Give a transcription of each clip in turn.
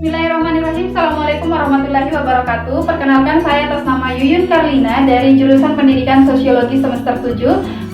Bismillahirrahmanirrahim. Assalamualaikum warahmatullahi wabarakatuh. Perkenalkan, saya atas nama Yuyun Karlina dari jurusan Pendidikan Sosiologi semester 7,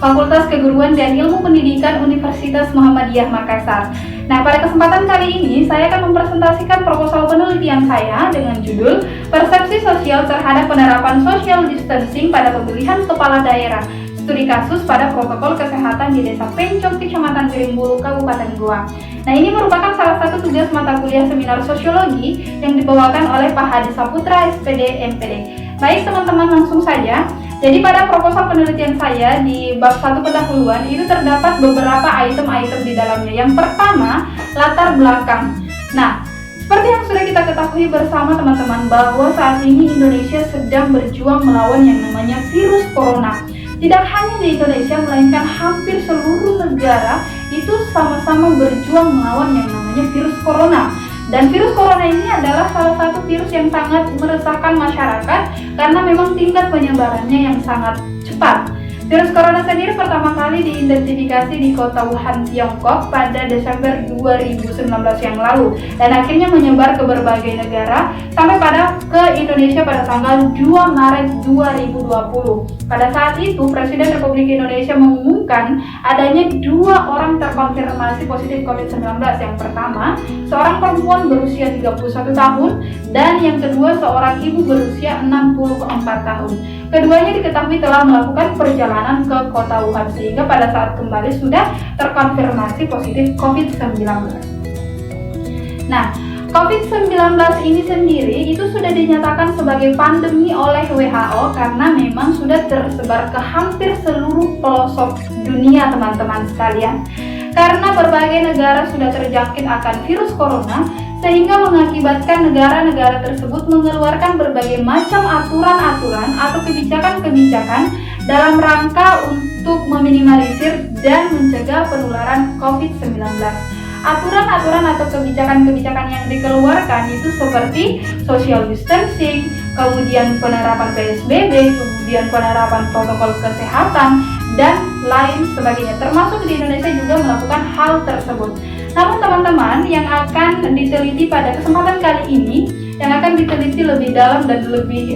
Fakultas Keguruan dan Ilmu Pendidikan Universitas Muhammadiyah Makassar. Nah, pada kesempatan kali ini saya akan mempresentasikan proposal penelitian saya dengan judul Persepsi Sosial Terhadap Penerapan Social Distancing pada Pemilihan Kepala Daerah, Studi kasus pada protokol kesehatan di Desa Pencong, Kecamatan Gerimbulu, Kabupaten Goa. Nah, ini merupakan salah satu tugas mata kuliah seminar sosiologi yang dibawakan oleh Pak Hadi Saputra, SPD, MPD. Baik teman-teman, langsung saja. Jadi pada proposal penelitian saya di bab 1 pendahuluan itu terdapat beberapa item-item di dalamnya. Yang pertama, latar belakang. Nah, seperti yang sudah kita ketahui bersama teman-teman bahwa saat ini Indonesia sedang berjuang melawan yang namanya virus corona. Tidak hanya di Indonesia, melainkan hampir seluruh negara itu sama-sama berjuang melawan yang namanya virus corona. Dan virus corona ini adalah salah satu virus yang sangat meresahkan masyarakat karena memang tingkat penyebarannya yang sangat cepat. Virus corona sendiri pertama kali diidentifikasi di kota Wuhan, Tiongkok pada Desember 2019 yang lalu dan akhirnya menyebar ke berbagai negara sampai ke Indonesia pada tanggal 2 Maret 2020. Pada saat itu, Presiden Republik Indonesia mengumumkan adanya 2 orang terkonfirmasi positif COVID-19. Yang pertama, seorang perempuan berusia 31 tahun dan yang kedua seorang ibu berusia 64 tahun. Keduanya diketahui telah melakukan perjalanan ke kota Wuhan sehingga pada saat kembali sudah terkonfirmasi positif COVID-19. Nah, COVID-19 ini sendiri itu sudah dinyatakan sebagai pandemi oleh WHO karena memang sudah tersebar ke hampir seluruh pelosok dunia teman-teman sekalian. Karena berbagai negara sudah terjangkit akan virus corona, sehingga mengakibatkan negara-negara tersebut mengeluarkan berbagai macam aturan-aturan atau kebijakan-kebijakan dalam rangka untuk meminimalisir dan mencegah penularan COVID-19. Aturan-aturan atau kebijakan-kebijakan yang dikeluarkan itu seperti social distancing, kemudian penerapan PSBB, kemudian penerapan protokol kesehatan, dan lain sebagainya. Termasuk di Indonesia juga melakukan hal tersebut. Namun teman-teman, yang akan diteliti pada kesempatan kali ini, yang akan diteliti lebih dalam dan lebih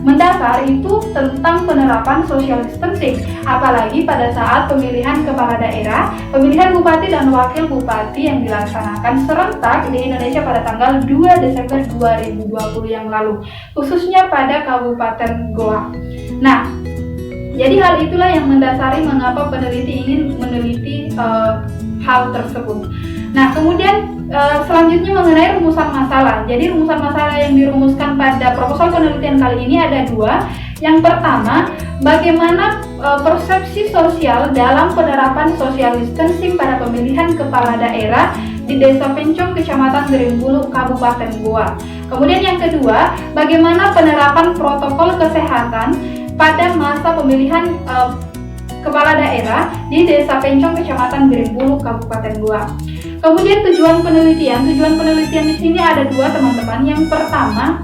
mendasar itu tentang penerapan social distancing. Apalagi pada saat pemilihan kepala daerah, pemilihan bupati dan wakil bupati yang dilaksanakan serentak di Indonesia pada tanggal 2 Desember 2020 yang lalu, khususnya pada Kabupaten Goa. Nah, jadi hal itulah yang mendasari mengapa peneliti ingin meneliti hal tersebut. Nah, kemudian selanjutnya mengenai rumusan masalah. Jadi rumusan masalah yang dirumuskan pada proposal penelitian kali ini ada 2. Yang pertama, bagaimana persepsi sosial dalam penerapan social distancing pada pemilihan kepala daerah di Desa Pencong, Kecamatan Gerimbulu, Kabupaten Goa. Kemudian yang kedua, bagaimana penerapan protokol kesehatan pada masa pemilihan kepala daerah di Desa Pencong, Kecamatan Gerimbulu, Kabupaten Goa. Kemudian tujuan penelitian di sini ada 2 teman-teman. Yang pertama,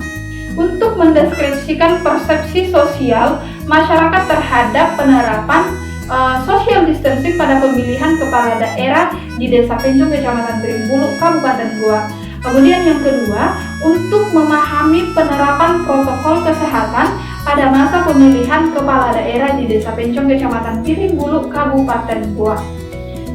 untuk mendeskripsikan persepsi sosial masyarakat terhadap penerapan social distancing pada pemilihan kepala daerah di Desa Pencong, Kecamatan Gerimbulu, Kabupaten Goa. Kemudian yang kedua, untuk memahami penerapan protokol kesehatan pada masa pemilihan kepala daerah di Desa Pencong, Kecamatan Gerimbulu, Kabupaten Goa.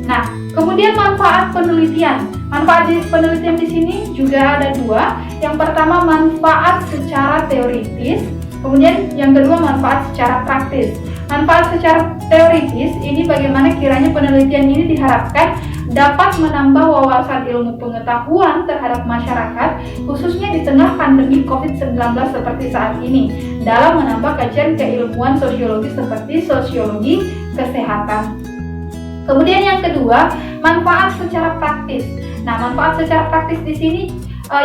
Nah, kemudian manfaat penelitian. Manfaat penelitian di sini juga ada 2. Yang pertama, manfaat secara teoritis. Kemudian yang kedua, manfaat secara praktis. Manfaat secara teoritis ini bagaimana kiranya penelitian ini diharapkan dapat menambah wawasan ilmu pengetahuan terhadap masyarakat, khususnya di tengah pandemi COVID-19 seperti saat ini, dalam menambah kajian keilmuan sosiologi seperti sosiologi kesehatan. Kemudian yang kedua, manfaat secara praktis. Nah, manfaat secara praktis di sini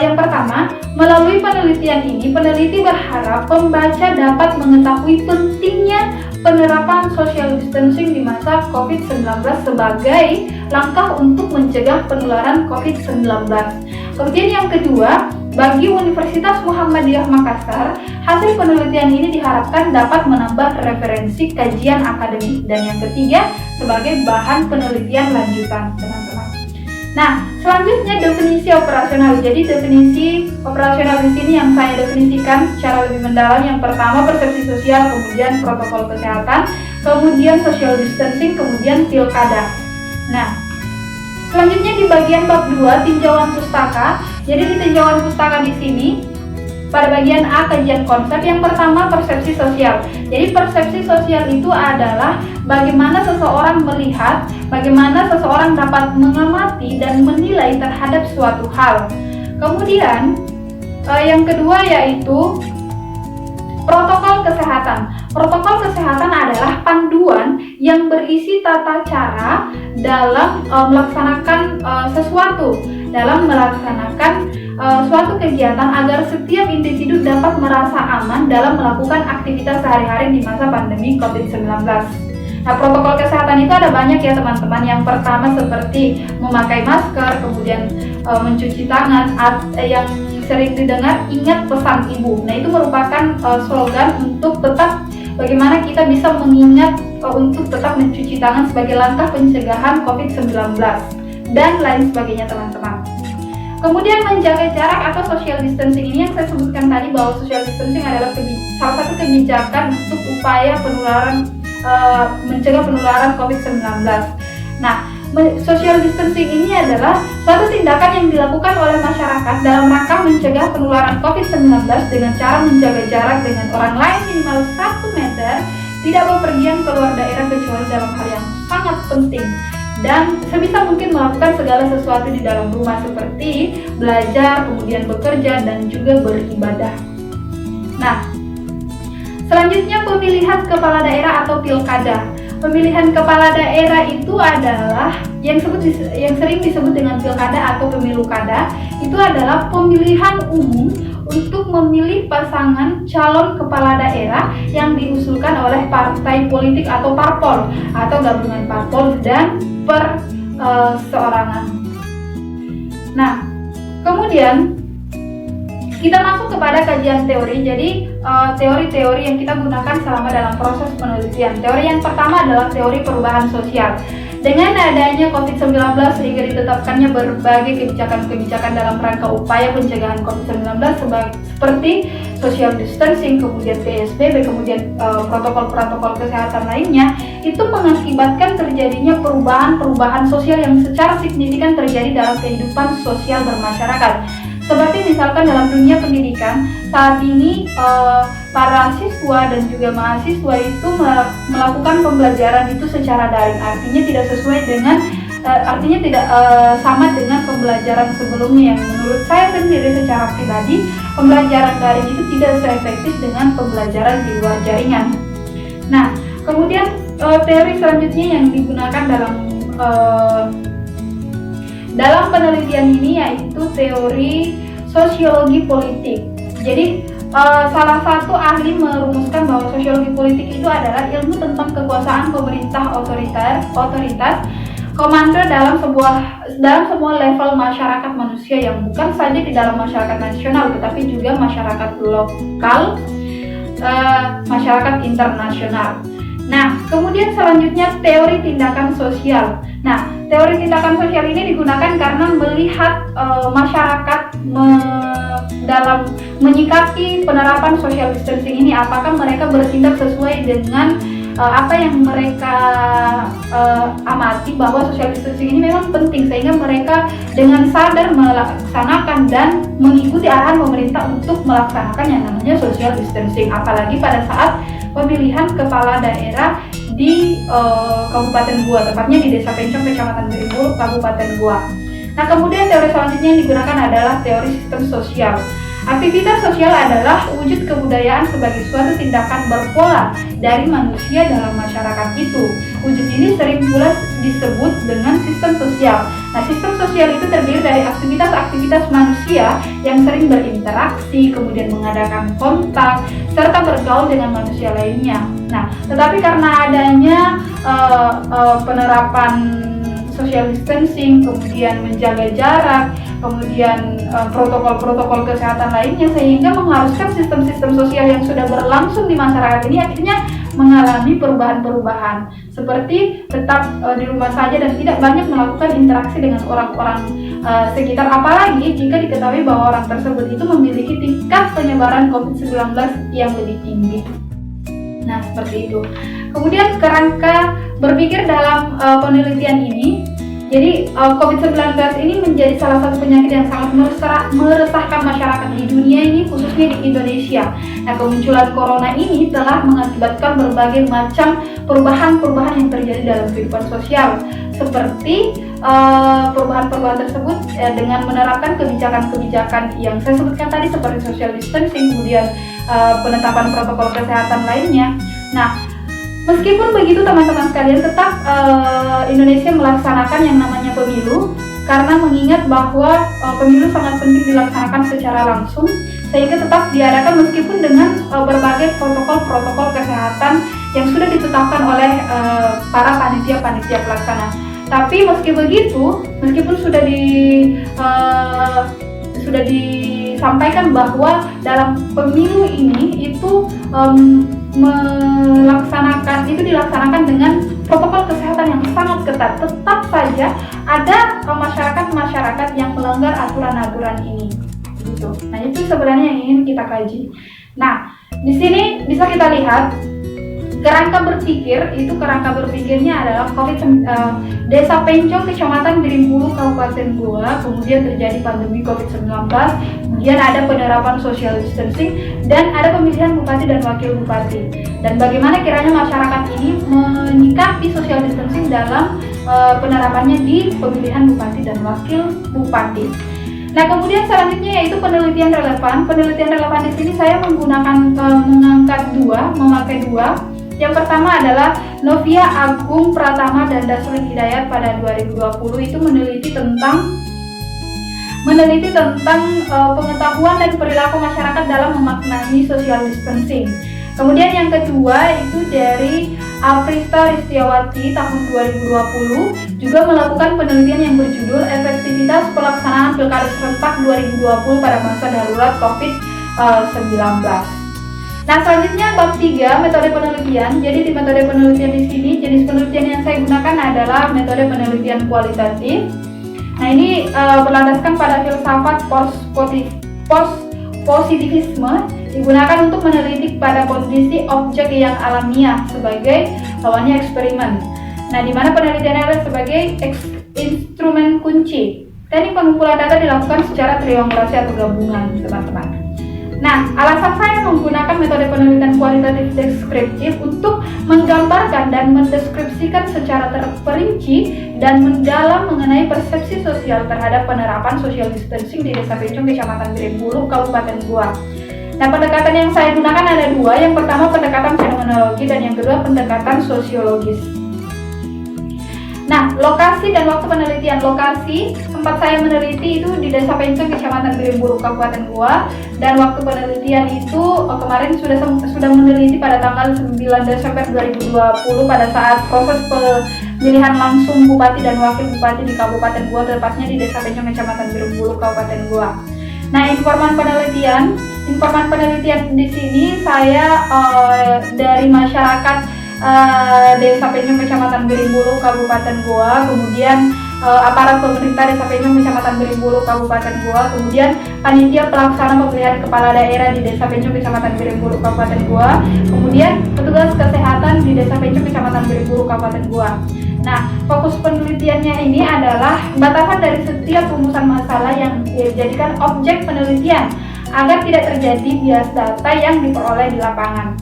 yang pertama, melalui penelitian ini, peneliti berharap pembaca dapat mengetahui pentingnya penerapan social distancing di masa COVID-19 sebagai langkah untuk mencegah penularan COVID-19. Kemudian yang kedua, bagi Universitas Muhammadiyah Makassar, hasil penelitian ini diharapkan dapat menambah referensi kajian akademik. Dan yang ketiga, sebagai bahan penelitian lanjutan, teman-teman. Nah, selanjutnya definisi operasional. Jadi definisi operasional di sini yang saya definisikan secara lebih mendalam. Yang pertama persepsi sosial, kemudian protokol kesehatan, kemudian social distancing, kemudian pilkada. Nah, selanjutnya di bagian bab 2 tinjauan pustaka. Jadi di tinjauan pustaka di sini pada bagian A kajian konsep, yang pertama persepsi sosial. Jadi persepsi sosial itu adalah bagaimana seseorang melihat, bagaimana seseorang dapat mengamati dan menilai terhadap suatu hal. Kemudian yang kedua yaitu protokol kesehatan. Protokol kesehatan adalah panduan yang berisi tata cara dalam melaksanakan sesuatu, dalam melaksanakan suatu kegiatan agar setiap individu dapat merasa aman dalam melakukan aktivitas sehari-hari di masa pandemi COVID-19. Nah, protokol kesehatan itu ada banyak ya teman-teman. Yang pertama seperti memakai masker, kemudian mencuci tangan, yang sering didengar ingat pesan ibu. Nah, itu merupakan slogan untuk tetap bagaimana kita bisa mengingat untuk tetap mencuci tangan sebagai langkah pencegahan COVID-19 dan lain sebagainya teman-teman. Kemudian menjaga jarak atau social distancing ini yang saya sebutkan tadi, bahwa social distancing adalah salah satu kebijakan untuk upaya mencegah penularan COVID-19. Nah, social distancing ini adalah suatu tindakan yang dilakukan oleh masyarakat dalam rangka mencegah penularan COVID-19 dengan cara menjaga jarak dengan orang lain minimal 1 meter, tidak bepergian keluar daerah kecuali dalam hal yang sangat penting, dan sebisa mungkin melakukan segala sesuatu di dalam rumah seperti belajar, kemudian bekerja, dan juga beribadah. Nah, selanjutnya pemilihan kepala daerah atau pilkada. Pemilihan kepala daerah itu adalah yang sering disebut dengan pilkada atau pemilu kada. Itu adalah pemilihan umum untuk memilih pasangan calon kepala daerah yang diusulkan oleh partai politik atau parpol atau gabungan parpol dan perseorangan. Nah, kemudian kita masuk kepada kajian teori. Jadi teori-teori yang kita gunakan selama dalam proses penelitian. Teori yang pertama adalah teori perubahan sosial. Dengan adanya COVID-19 sehingga ditetapkannya berbagai kebijakan-kebijakan dalam rangka upaya pencegahan COVID-19 seperti social distancing, kemudian PSBB, kemudian protokol-protokol kesehatan lainnya, itu mengakibatkan terjadinya perubahan-perubahan sosial yang secara signifikan terjadi dalam kehidupan sosial bermasyarakat. Seperti misalkan dalam dunia pendidikan, saat ini para siswa dan juga mahasiswa itu melakukan pembelajaran itu secara daring, artinya tidak sesuai dengan tidak sama dengan pembelajaran sebelumnya, yang menurut saya sendiri secara pribadi pembelajaran daring itu tidak seefektif dengan pembelajaran di luar jaringan. Nah, kemudian teori selanjutnya yang digunakan dalam penelitian ini yaitu teori sosiologi politik. Jadi salah satu ahli merumuskan bahwa sosiologi politik itu adalah ilmu tentang kekuasaan pemerintah otoritas komando dalam semua level masyarakat manusia, yang bukan saja di dalam masyarakat nasional tetapi juga masyarakat lokal, masyarakat internasional. Nah, kemudian selanjutnya teori tindakan sosial. Nah, teori tindakan sosial ini digunakan karena melihat masyarakat dalam menyikapi penerapan social distancing ini, apakah mereka bertindak sesuai dengan apa yang mereka amati, bahwa social distancing ini memang penting, sehingga mereka dengan sadar melaksanakan dan mengikuti arahan pemerintah untuk melaksanakan yang namanya social distancing, apalagi pada saat pemilihan kepala daerah di Kabupaten Goa, tepatnya di Desa Pencong, Kecamatan Berimbul, Kabupaten Goa. Nah, kemudian teori selanjutnya yang digunakan adalah teori sistem sosial. Aktivitas sosial adalah wujud kebudayaan sebagai suatu tindakan berpola dari manusia dalam masyarakat itu. Wujud ini sering pula disebut dengan sistem sosial. Nah, sistem sosial itu terdiri dari aktivitas-aktivitas manusia yang sering berinteraksi, kemudian mengadakan kontak, serta bergaul dengan manusia lainnya. Nah, tetapi karena adanya penerapan social distancing, kemudian menjaga jarak, kemudian protokol-protokol kesehatan lainnya, sehingga mengharuskan sistem-sistem sosial yang sudah berlangsung di masyarakat ini akhirnya mengalami perubahan-perubahan seperti tetap di rumah saja dan tidak banyak melakukan interaksi dengan orang-orang sekitar, apalagi jika diketahui bahwa orang tersebut itu memiliki tingkat penyebaran COVID-19 yang lebih tinggi. Nah, seperti itu. Kemudian kerangka berpikir dalam penelitian ini, jadi COVID-19 ini menjadi salah satu penyakit yang sangat meresahkan masyarakat di dunia ini, khususnya di Indonesia. Nah, kemunculan corona ini telah mengakibatkan berbagai macam perubahan-perubahan yang terjadi dalam kehidupan sosial, seperti perubahan-perubahan tersebut dengan menerapkan kebijakan-kebijakan yang saya sebutkan tadi seperti social distancing, kemudian penetapan protokol kesehatan lainnya. Nah, meskipun begitu teman-teman sekalian, tetap Indonesia melaksanakan yang namanya pemilu, karena mengingat bahwa pemilu sangat penting dilaksanakan secara langsung, sehingga tetap diadakan meskipun dengan berbagai protokol-protokol kesehatan yang sudah ditetapkan oleh para panitia-panitia pelaksana. Tapi meski begitu, meskipun sudah disampaikan bahwa dalam pemilu ini itu dilaksanakan dengan protokol kesehatan yang sangat ketat, tetap saja ada masyarakat yang melanggar aturan-aturan ini. Gitu. Nah, itu sebenarnya yang ingin kita kaji. Nah, di sini bisa kita lihat kerangka berpikirnya adalah Desa Pencong, Kecamatan Birimbulu, Kabupaten Goa, kemudian terjadi pandemi COVID-19, kemudian ada penerapan social distancing, dan ada pemilihan bupati dan wakil bupati. Dan bagaimana kiranya masyarakat ini menyikapi social distancing dalam penerapannya di pemilihan bupati dan wakil bupati. Nah, kemudian selanjutnya yaitu penelitian relevan. Penelitian relevan di sini saya memakai dua. Yang pertama adalah Novia Agung Pratama dan Dasrul Hidayat pada 2020 itu meneliti tentang pengetahuan dan perilaku masyarakat dalam memaknai social distancing. Kemudian yang kedua itu dari Aprista Ristiawati tahun 2020 juga melakukan penelitian yang berjudul Efektivitas Pelaksanaan Pilkada Serentak 2020 pada masa darurat COVID-19. Nah, selanjutnya bab 3, metode penelitian. Jadi di metode penelitian di sini, jenis penelitian yang saya gunakan adalah metode penelitian kualitatif. Nah, ini berlandaskan pada filsafat positivisme, digunakan untuk meneliti pada kondisi objek yang alamiah sebagai lawannya eksperimen. Nah, di mana penelitiannya adalah sebagai instrumen kunci. Teknik pengumpulan data dilakukan secara triangulasi atau gabungan, teman-teman. Nah, alasan saya menggunakan metode penelitian kualitatif deskriptif untuk menggambarkan dan mendeskripsikan secara terperinci dan mendalam mengenai persepsi sosial terhadap penerapan social distancing di Desa Pencong, Kecamatan Birimbulu, Kabupaten Goa. Nah, pendekatan yang saya gunakan ada dua. Yang pertama pendekatan fenomenologi dan yang kedua pendekatan sosiologis. Nah, lokasi dan waktu penelitian. Lokasi tempat saya meneliti itu di Desa Pencong, Kecamatan Birimbulu, Kabupaten Goa, dan waktu penelitian itu kemarin sudah meneliti pada tanggal 9 Desember 2020 pada saat proses pemilihan langsung bupati dan wakil bupati di Kabupaten Goa, tepatnya di Desa Pencong, Kecamatan Birimbulu, Kabupaten Goa. Nah, informan penelitian di sini saya dari masyarakat Desa Pencong, Kecamatan Birimbulu, Kabupaten Goa, kemudian aparat pemerintah Desa Pencong, Kecamatan Birimbulu, Kabupaten Goa, kemudian panitia pelaksana pemilihan kepala daerah di Desa Pencong, Kecamatan Birimbulu, Kabupaten Goa, kemudian petugas kesehatan di Desa Pencong, Kecamatan Birimbulu, Kabupaten Goa. Nah, fokus penelitiannya ini adalah batasan dari setiap rumusan masalah yang dijadikan objek penelitian agar tidak terjadi bias data yang diperoleh di lapangan.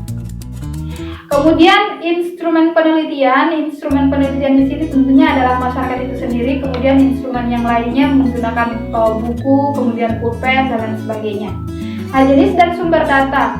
Kemudian instrumen penelitian di sini tentunya adalah masyarakat itu sendiri, kemudian instrumen yang lainnya menggunakan buku, kemudian pulpen dan lain sebagainya. Nah, jenis dan sumber data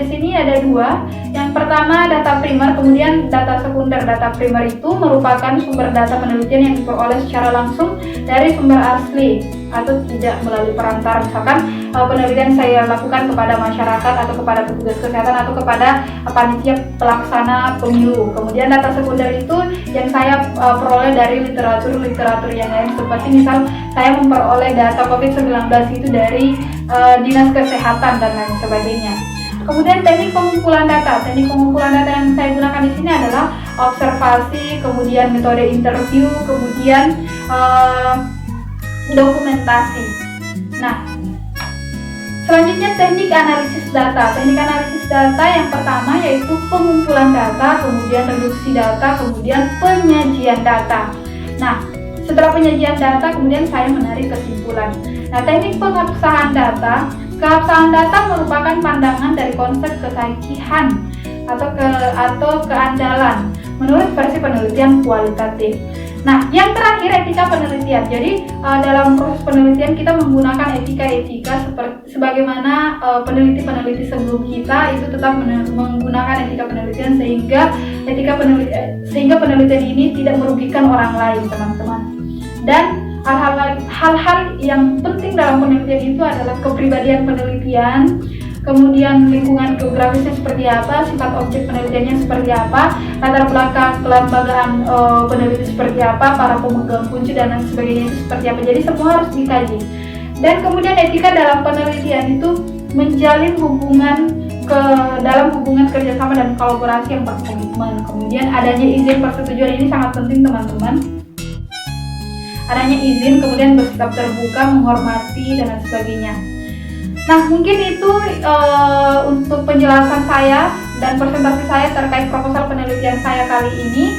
di sini ada dua. Yang pertama data primer, kemudian data sekunder. Data primer itu merupakan sumber data penelitian yang diperoleh secara langsung dari sumber asli atau tidak melalui perantara. Misalkan penelitian saya lakukan kepada masyarakat atau kepada petugas kesehatan atau kepada panitia pelaksana pemilu. Kemudian data sekunder itu yang saya peroleh dari literatur yang lain, seperti misal saya memperoleh data COVID-19 itu dari Dinas Kesehatan dan lain sebagainya. Kemudian teknik pengumpulan data. Teknik pengumpulan data yang saya gunakan di sini adalah observasi, kemudian metode interview, kemudian dokumentasi. Nah, selanjutnya teknik analisis data. Teknik analisis data yang pertama yaitu pengumpulan data, kemudian reduksi data, kemudian penyajian data. Nah, setelah penyajian data kemudian saya menarik kesimpulan. Nah, teknik pengabsahan data. Keabsahan data merupakan pandangan dari konsep kesahihan atau keandalan menurut versi penelitian kualitatif. Nah, yang terakhir etika penelitian. Jadi dalam proses penelitian kita menggunakan etika-etika sebagaimana peneliti-peneliti sebelum kita itu tetap menggunakan etika penelitian sehingga penelitian ini tidak merugikan orang lain, teman-teman. Dan hal-hal yang penting dalam penelitian itu adalah kepribadian penelitian, kemudian lingkungan geografisnya seperti apa, sifat objek penelitiannya seperti apa, latar belakang kelembagaan peneliti seperti apa, para pemegang kunci dan lain sebagainya itu seperti apa. Jadi semua harus dikaji. Dan kemudian etika dalam penelitian itu menjalin dalam hubungan kerjasama dan kolaborasi yang berkomitmen. Kemudian adanya izin persetujuan ini sangat penting, teman-teman. Adanya izin, kemudian bersikap terbuka, menghormati, dan lain sebagainya. Nah, mungkin itu untuk penjelasan saya dan presentasi saya terkait proposal penelitian saya kali ini.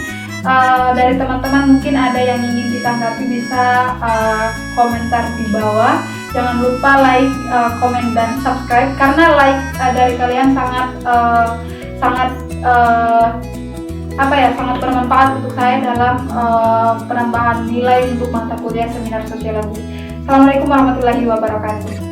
Dari teman-teman mungkin ada yang ingin ditanggapi, bisa komentar di bawah. Jangan lupa like, komen, dan subscribe, karena like dari kalian sangat bermanfaat untuk saya dalam penambahan nilai untuk mata kuliah seminar sosiologi. Assalamualaikum warahmatullahi wabarakatuh.